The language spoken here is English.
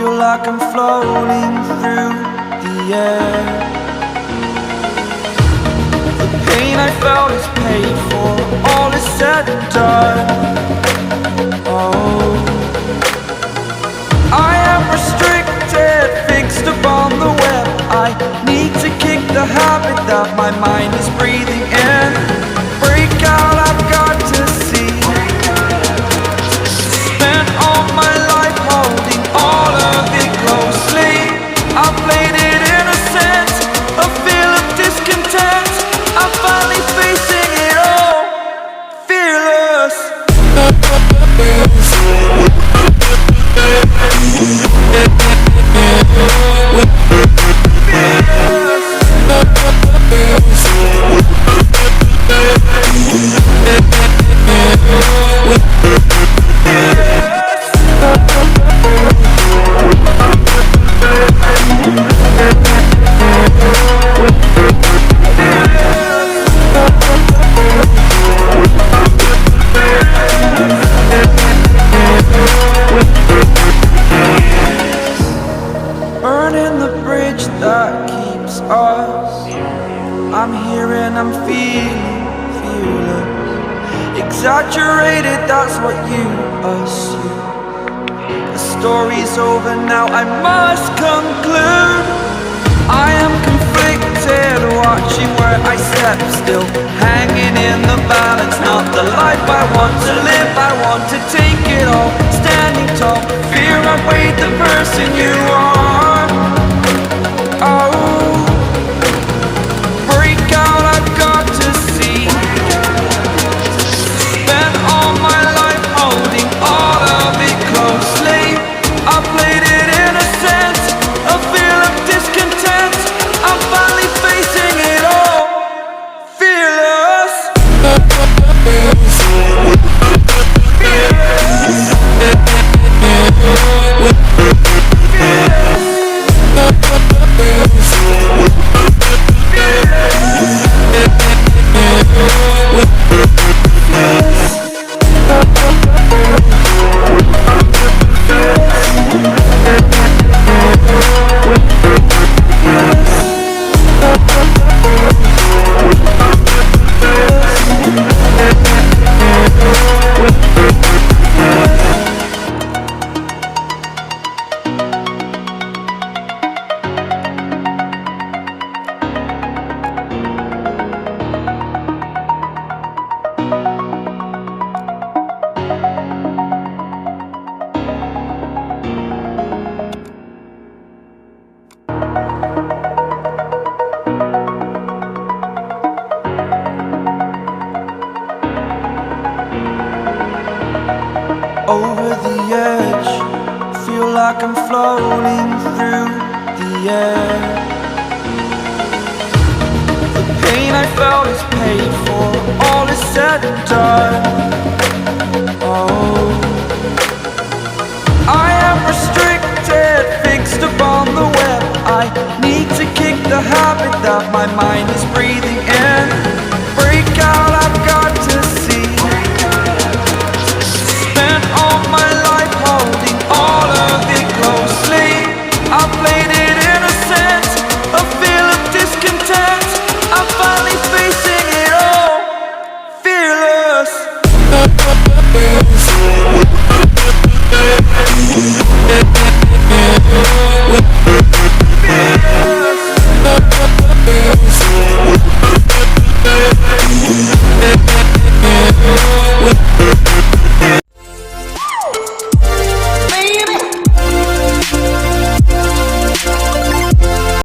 feel like I'm floating through the air. The pain I felt is paid for, all is said and done. Oh, I am restricted, fixed upon the web. I need to kick the habit that my mind is breathing in. Break out, I've got to see. Spent all my life holding all of it closely. I played it innocent, a feel of discontent. I'm finally facing it all, fearless. Burning the bridge that keeps us. I'm here and I'm feeling fearless. Exaggerated, that's what you assume. The story's over now, I must conclude. I am conflicted, watching where I step still, hanging in the balance. Not the life I want to live, I want to take it all. Standing tall, fear I weighed the person you are. Oh, break out, I've got to see. Spent all my life holding all of it closely. I played it innocent, a feel of discontent. I'm finally facing it all, fearless. Over the edge, feel like I'm floating through the air. The pain I felt is paid for, all is said and done.